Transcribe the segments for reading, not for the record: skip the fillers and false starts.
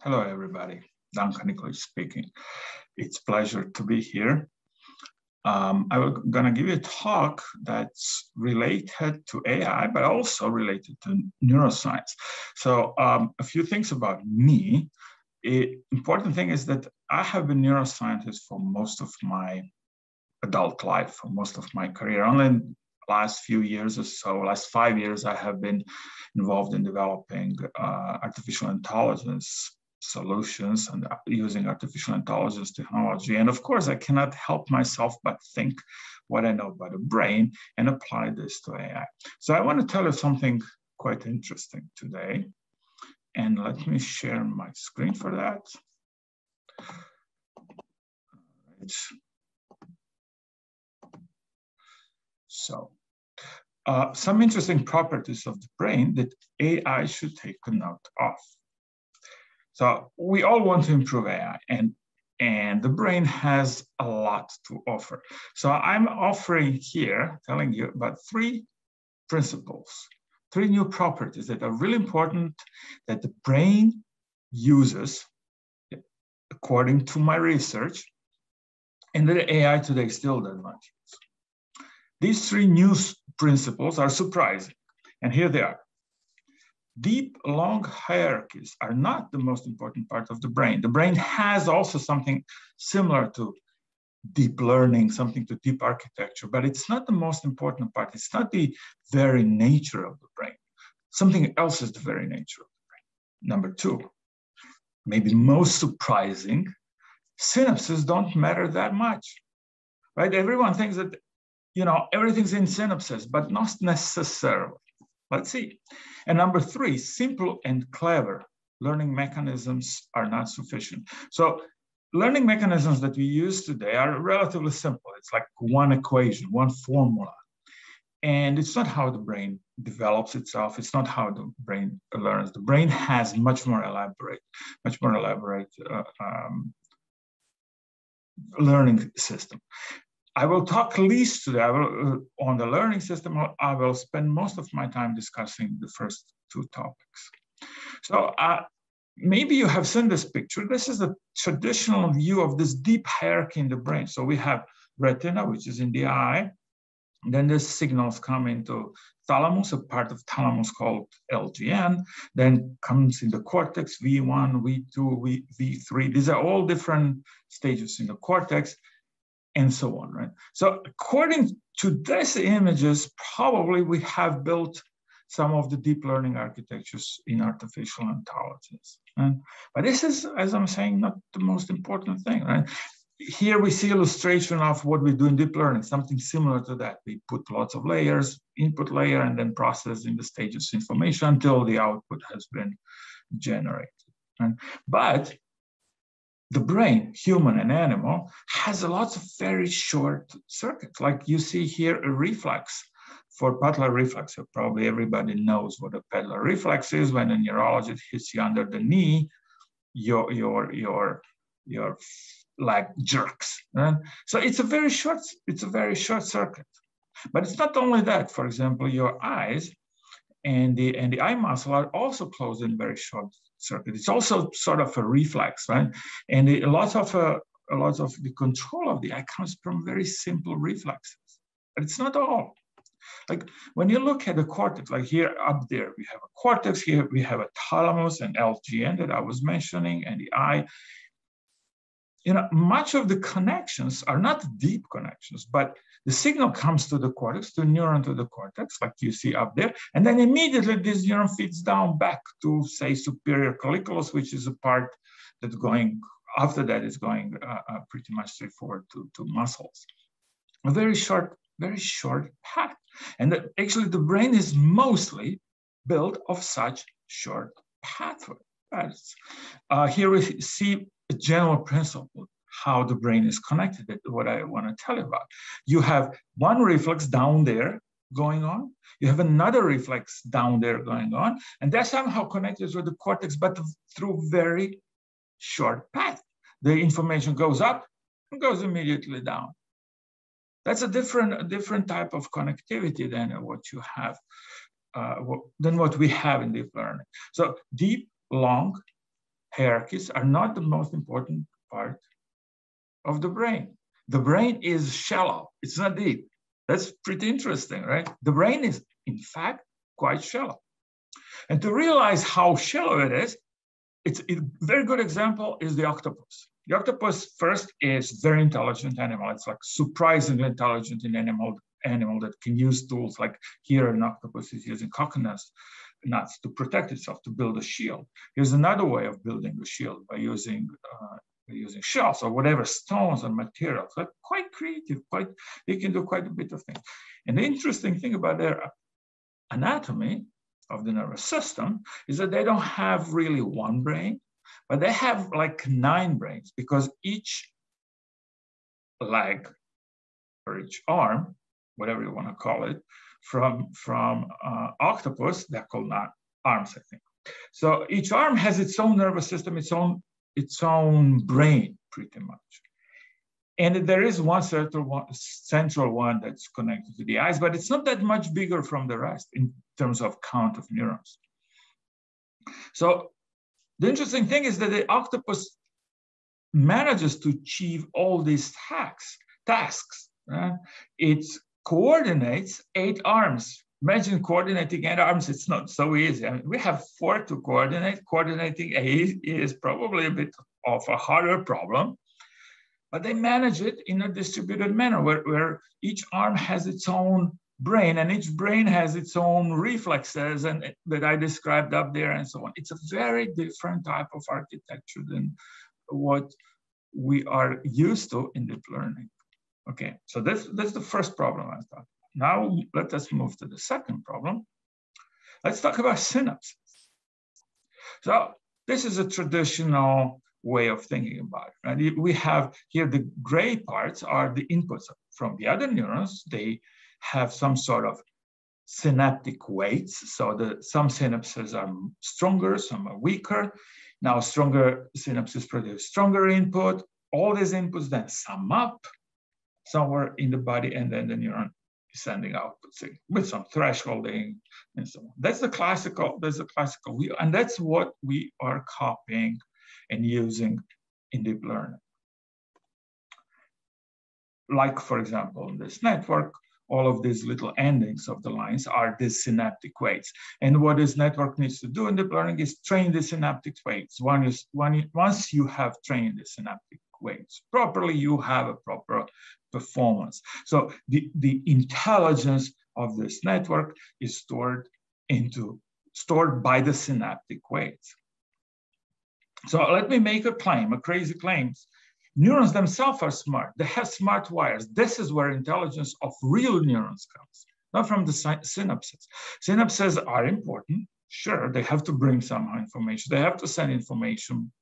Hello, everybody. Danko Nikolic speaking. It's a pleasure to be here. I'm going to give you a talk that's related to AI, but also related to neuroscience. So a few things about me. Important thing is that I have been a neuroscientist for most of my adult life, for most of my career. Only in the last few years or so, last 5 years, I have been involved in developing artificial intelligence solutions and using artificial intelligence technology. And of course, I cannot help myself but think what I know about the brain and apply this to AI. So I want to tell you something quite interesting today. And let me share my screen for that. Right. So some interesting properties of the brain that AI should take a note of. So we all want to improve AI, and the brain has a lot to offer. So I'm offering here, telling you about 3 principles, 3 new properties that are really important that the brain uses according to my research, and that AI today still does not use. These 3 new principles are surprising, and here they are. Deep, long hierarchies are not the most important part of the brain. The brain has also something similar to deep learning, something to deep architecture, but it's not the most important part. It's not the very nature of the brain. Something else is the very nature of the brain. Number 2, maybe most surprising, synapses don't matter that much, right? Everyone thinks that, everything's in synapses, but not necessarily. Let's see. And number 3, simple and clever learning mechanisms are not sufficient. So learning mechanisms that we use today are relatively simple. It's like one equation, one formula. And it's not how the brain develops itself. It's not how the brain learns. The brain has much more elaborate learning system. I will talk least today on the learning system. I will spend most of my time discussing the first 2 topics. So maybe you have seen this picture. This is a traditional view of this deep hierarchy in the brain. So we have retina, which is in the eye. Then the signals come into thalamus, a part of thalamus called LGN. Then comes in the cortex, V1, V2, V3. These are all different stages in the cortex, and so on, right? So according to these images, probably we have built some of the deep learning architectures in artificial intelligence. Right? But this is, as I'm saying, not the most important thing, right? Here we see illustration of what we do in deep learning, something similar to that. We put lots of layers, input layer, and then process in the stages information until the output has been generated. Right? But the brain, human and animal, has a lot of very short circuits. Like you see here, a reflex for patellar reflex. So probably everybody knows what a patellar reflex is. When a neurologist hits you under the knee, your leg jerks. Right? So it's a very short circuit. But it's not only that. For example, your eyes and the eye muscle are also closed in very short circuit. It's also sort of a reflex, right? And a lot of the control of the eye comes from very simple reflexes. But it's not all. Like when you look at the cortex, like here up there, we have a cortex, here we have a thalamus and LGN that I was mentioning, and the eye. Much of the connections are not deep connections, but the signal comes to the cortex, to neuron to the cortex, like you see up there, and then immediately this neuron feeds down back to, say, superior colliculus, which is a part that's going, after that is going pretty much straightforward to muscles. A very short path. And actually the brain is mostly built of such short pathways. Here we see a general principle, how the brain is connected, what I want to tell you about. You have one reflex down there going on. You have another reflex down there going on. And that's somehow connected with the cortex, but through very short path. The information goes up and goes immediately down. That's a different type of connectivity than what you have, than what we have in deep learning. So deep, long, hierarchies are not the most important part of the brain. The brain is shallow, it's not deep. That's pretty interesting, right? The brain is, in fact, quite shallow. And to realize how shallow it is, it's a very good example is the octopus. The octopus first is very intelligent animal. It's like surprisingly intelligent in animal that can use tools like here an octopus is using coconut nuts to protect itself, to build a shield. Here's another way of building a shield by using shells or whatever, stones and materials. Like quite creative, they can do quite a bit of things. And the interesting thing about their anatomy of the nervous system is that they don't have really one brain, but they have like 9 brains, because each leg or each arm, whatever you want to call it, from octopus, they're called not arms, I think. So each arm has its own nervous system, its own brain, pretty much. And there is one central one that's connected to the eyes, but it's not that much bigger from the rest in terms of count of neurons. So the interesting thing is that the octopus manages to achieve all these tasks. It coordinates 8 arms. Imagine coordinating 8 arms, it's not so easy. I mean, we have 4 to coordinate. Coordinating 8 is probably a bit of a harder problem, but they manage it in a distributed manner where each arm has its own brain, and each brain has its own reflexes and that I described up there and so on. It's a very different type of architecture than what we are used to in deep learning. Okay, so that's the first problem I thought. Now let us move to the second problem. Let's talk about synapses. So this is a traditional way of thinking about it. Right? We have here the gray parts are the inputs from the other neurons. They have some sort of synaptic weights. So some synapses are stronger, some are weaker. Now stronger synapses produce stronger input. All these inputs then sum up somewhere in the body, and then the neuron is sending output with some thresholding and so on. That's the classical view, and that's what we are copying and using in deep learning. Like, for example, in this network, all of these little endings of the lines are these synaptic weights. And what this network needs to do in deep learning is train the synaptic weights. Once you have trained the synaptic weights properly, you have a proper performance. So the intelligence of this network is stored by the synaptic weights. So let me make a claim, a crazy claim. Neurons themselves are smart. They have smart wires. This is where intelligence of real neurons comes, not from the synapses. Synapses are important. Sure, they have to bring some information. They have to send information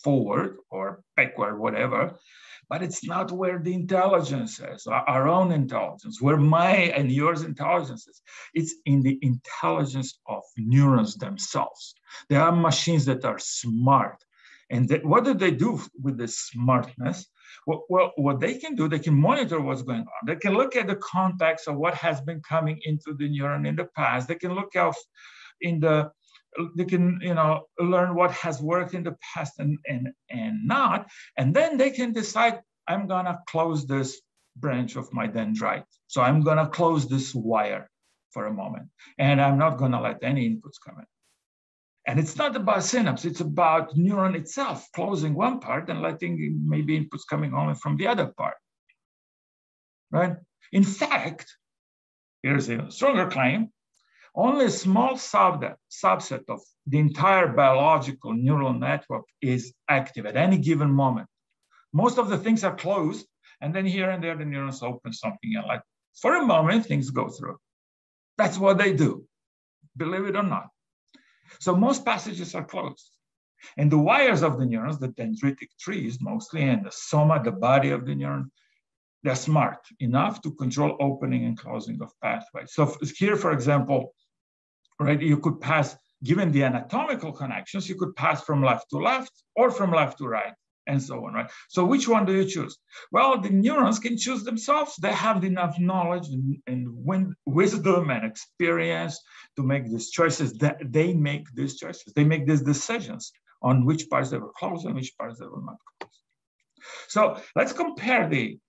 forward or backward, whatever. But it's not where the intelligence is, our own intelligence, where my and yours intelligence is. It's in the intelligence of neurons themselves. There are machines that are smart. And what do they do with this smartness? Well, what they can do, they can monitor what's going on. They can look at the context of what has been coming into the neuron in the past. They can look out they can learn what has worked in the past and not. And then they can decide, I'm gonna close this branch of my dendrite. So I'm gonna close this wire for a moment. And I'm not gonna let any inputs come in. And it's not about synapse, it's about neuron itself closing one part and letting maybe inputs coming only from the other part, right? In fact, here's a stronger claim, only a small subset of the entire biological neural network is active at any given moment. Most of the things are closed, and then here and there the neurons open something and like, for a moment, things go through. That's what they do, believe it or not. So most passages are closed. And the wires of the neurons, the dendritic trees mostly, and the soma, the body of the neuron, they're smart enough to control opening and closing of pathways. So here, for example, right, you could pass, given the anatomical connections, you could pass from left to left or from left to right, and so on, right? So which one do you choose? Well, the neurons can choose themselves. They have enough knowledge and wisdom and experience to make these choices. They make these choices. They make these decisions on which parts they were close and which parts they were not close. So let's compare the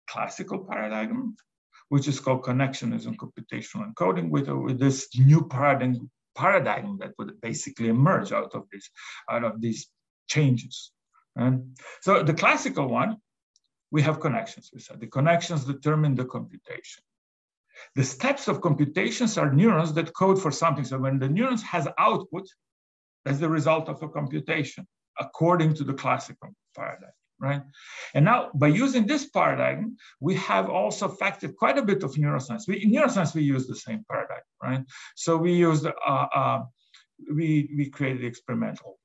classical paradigm, which is called connectionism, computational encoding, with this new paradigm that would basically emerge out of these changes. And so the classical one, we have connections. We said the connections determine the computation. The steps of computations are neurons that code for something. So when the neurons has output, that's the result of a computation, according to the classical paradigm, right? And now, by using this paradigm, we have also factored quite a bit of neuroscience. In neuroscience, we use the same paradigm, right? So we used, we created experimental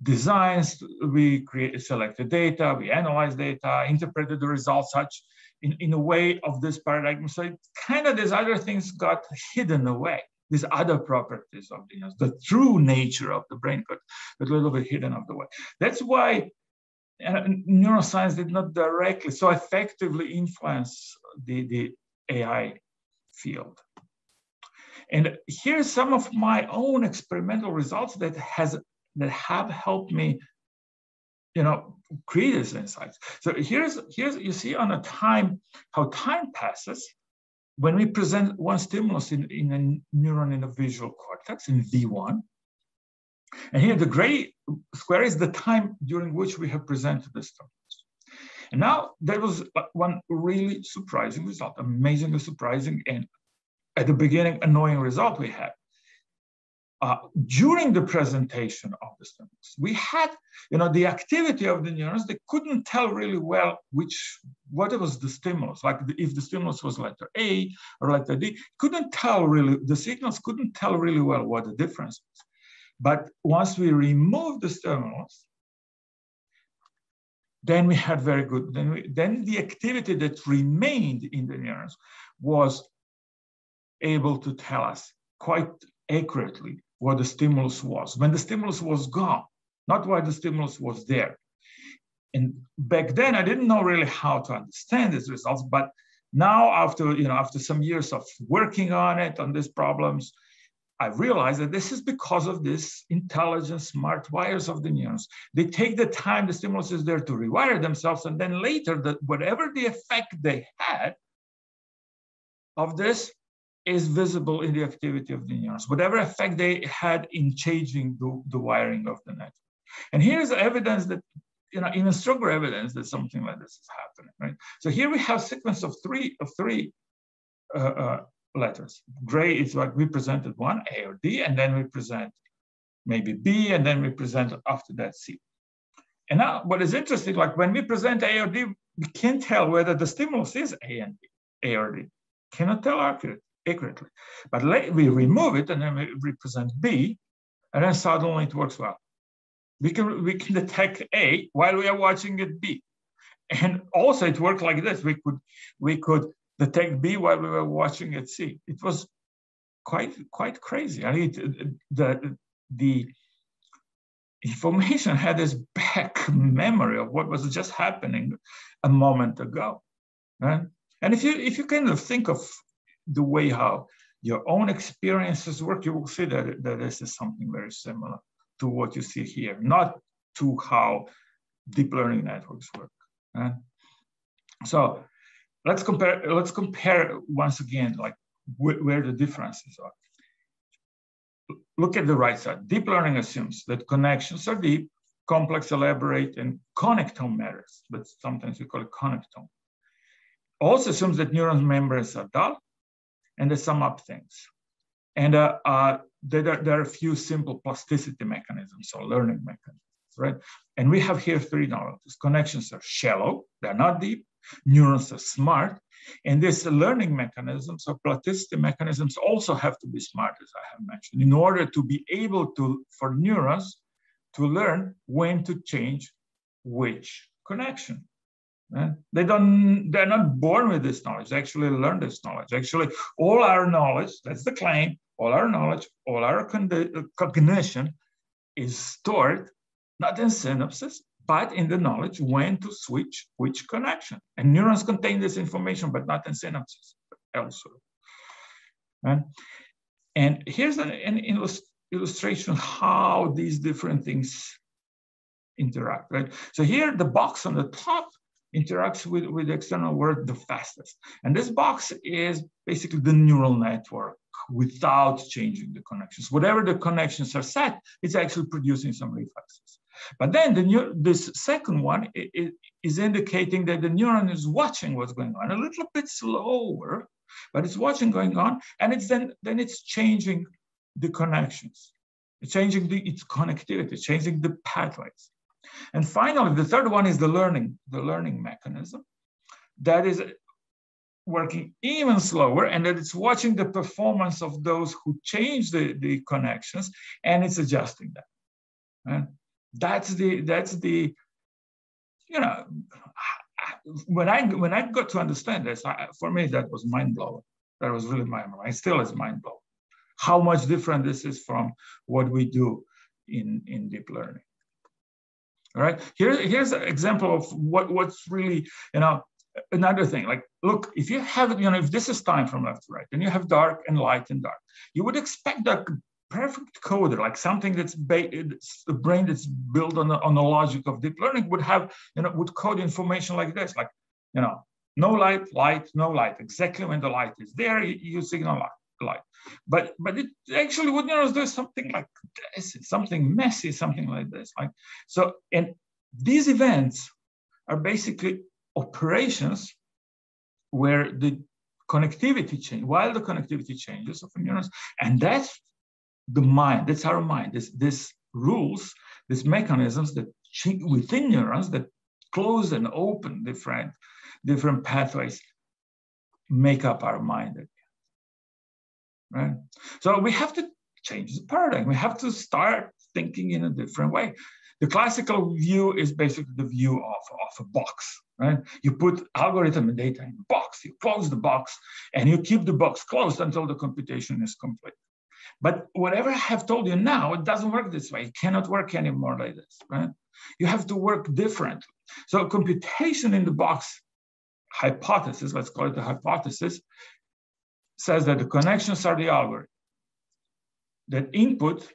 designs, we selected data, we analyzed data, interpreted the results such in a way of this paradigm. So it kind of these other things got hidden away. These other properties of the true nature of the brain got a little bit hidden out of the way. That's why neuroscience did not directly so effectively influence the AI field. And here's some of my own experimental results that have helped me, create these insights. So here's you see on a time how time passes when we present one stimulus in a neuron in the visual cortex in V1. And here the gray square is the time during which we have presented the stimulus. And now there was one really surprising result, amazingly surprising, and at the beginning annoying result we had. During the presentation of the stimulus, we had, the activity of the neurons. They couldn't tell really well what was the stimulus. Like if the stimulus was letter A or letter D, couldn't tell really. The signals couldn't tell really well what the difference was. But once we removed the stimulus, then we had very good. Then the activity that remained in the neurons was able to tell us quite accurately what the stimulus was, when the stimulus was gone, not why the stimulus was there. And back then, I didn't know really how to understand these results, but now after some years of working on these problems, I realized that this is because of this intelligent, smart wires of the neurons. They take the time the stimulus is there to rewire themselves, and then later, whatever the effect they had of this is visible in the activity of the neurons, whatever effect they had in changing the wiring of the network. And here's evidence that, even stronger evidence that something like this is happening, right? So here we have a sequence of three letters. Gray is like we presented one, A or D, and then we present maybe B, and then we present after that C. And now what is interesting, like when we present A or D, we can't tell whether the stimulus is A or D. Cannot tell accurately. But we remove it and then we represent B, and then suddenly it works well. We can detect A while we are watching it B. And also it worked like this. We could detect B while we were watching it C. It was quite crazy. I mean, the information had this back memory of what was just happening a moment ago. Right? And if you kind of think of the way how your own experiences work, you will see that this is something very similar to what you see here, not to how deep learning networks work. Right? So let's compare once again, like where the differences are. Look at the right side. Deep learning assumes that connections are deep, complex, elaborate, and connectome matters, but sometimes we call it connectome. Also assumes that neuron membranes are dull and they sum up things. And there are a few simple plasticity mechanisms or learning mechanisms, right? And we have here three knowledges. Connections are shallow, they're not deep. Neurons are smart. And these learning mechanisms or plasticity mechanisms also have to be smart, as I have mentioned, in order to be able for neurons to learn when to change which connection. Right? They're not born with this knowledge. They actually learn this knowledge. Actually, all our knowledge, that's the claim, all our knowledge, all our cognition is stored not in synapses, but in the knowledge when to switch which connection. And neurons contain this information, but not in synapses, but elsewhere. Right? And here's an illustration of how these different things interact, right? So here the box on the top interacts with the external world the fastest. And this box is basically the neural network without changing the connections. Whatever the connections are set, it's actually producing some reflexes. But then this second one is indicating that the neuron is watching what's going on a little bit slower, but it's watching going on, and it's then it's changing the connections. It's changing its connectivity, changing the pathways. And finally, the third one is the learning mechanism that is working even slower, and that it's watching the performance of those who change the connections, and it's adjusting that. And that's the you know, when I got to understand this, for me that was mind blowing. That was really mind blowing. It still is mind blowing. How much different this is from what we do in deep learning. All right, here's an example of what's really, another thing. Like, look, if you have, if this is time from left to right, and you have dark and light and dark, you would expect that perfect coder, like something that's the brain that's built on the logic of deep learning would have, would code information like this, like, no light, no light. Exactly when the light is there, you signal light. But it actually would do something like this, something messy, something like this. Like, so, and these events are basically operations where the connectivity change, while the connectivity changes of neurons, and that's the mind, that's our mind, this rules, these mechanisms that within neurons that close and open different pathways make up our mind again, right? So we have to change the paradigm. We have to start thinking in a different way. The classical view is basically the view of a box, right? You put algorithm and data in a box, you close the box, and you keep the box closed until the computation is complete. But whatever I have told you now, it doesn't work this way. It cannot work anymore like this, right? You have to work differently. So computation in the box hypothesis, let's call it the hypothesis, says that the connections are the algorithm. That input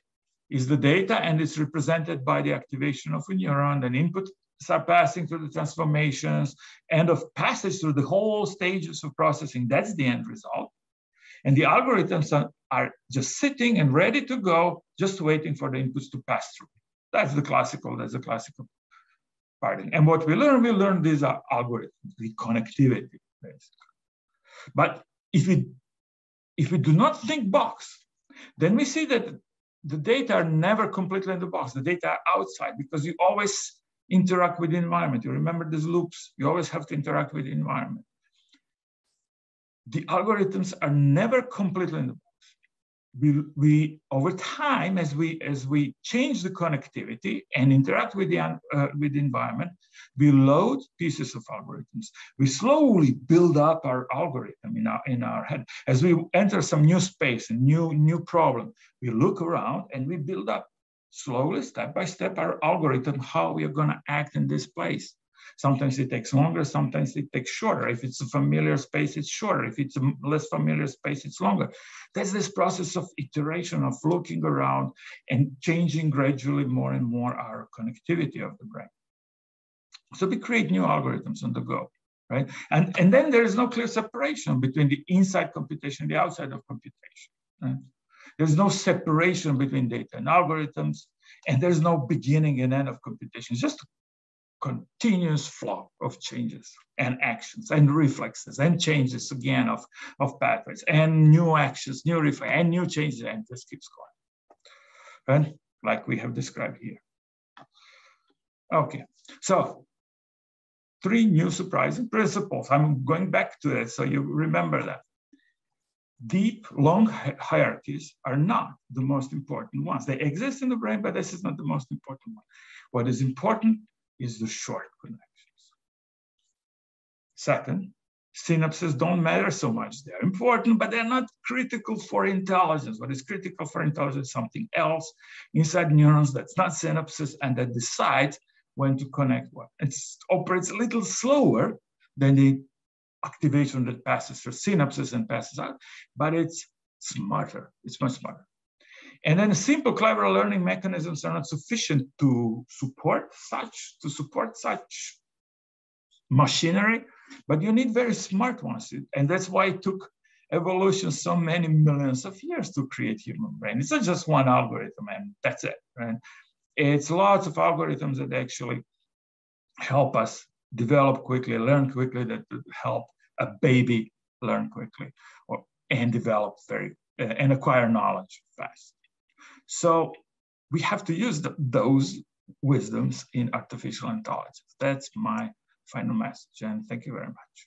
is the data, and it's represented by the activation of a neuron. Then inputs are passing through the transformations, end of passage through the whole stages of processing. That's the end result. And the algorithms are just sitting and ready to go, just waiting for the inputs to pass through. That's the classical part. And what we learn these are algorithms, the connectivity, basically. But if we do not think box, then we see that the data are never completely in the box. The data are outside, because you always interact with the environment. You remember these loops. You always have to interact with the environment. The algorithms are never completely in the box. We over time, as we change the connectivity and interact with the environment, we load pieces of algorithms. We slowly build up our algorithm in our head. As we enter some new space, a new problem, we look around and we build up slowly, step by step, our algorithm, how we are going to act in this place. Sometimes it takes longer, sometimes it takes shorter. If it's a familiar space, it's shorter. If it's a less familiar space, it's longer. There's this process of iteration, of looking around and changing gradually more and more our connectivity of the brain. So we create new algorithms on the go, right? And then there is no clear separation between the inside computation and the outside of computation, right? There's no separation between data and algorithms, and there's no beginning and end of computation. It's just continuous flow of changes and actions and reflexes and changes again of pathways and new actions, new reflexes and new changes, and this keeps going, right? Like we have described here. Okay, so 3 new surprising principles. I'm going back to it so you remember that. Deep, long hierarchies are not the most important ones. They exist in the brain, but this is not the most important one. What is important is the short connections. Second, synapses don't matter so much. They're important, but they're not critical for intelligence. What is critical for intelligence is something else inside neurons that's not synapses and that decides when to connect what. It operates a little slower than the activation that passes through synapses and passes out, but it's smarter. It's much smarter. And then simple, clever learning mechanisms are not sufficient to support such machinery, but you need very smart ones. And that's why it took evolution so many millions of years to create human brain. It's not just one algorithm and that's it, right? It's lots of algorithms that actually help us develop quickly, learn quickly, that help a baby learn quickly and develop and acquire knowledge fast. So we have to use those wisdoms in artificial intelligence. That's my final message, and thank you very much.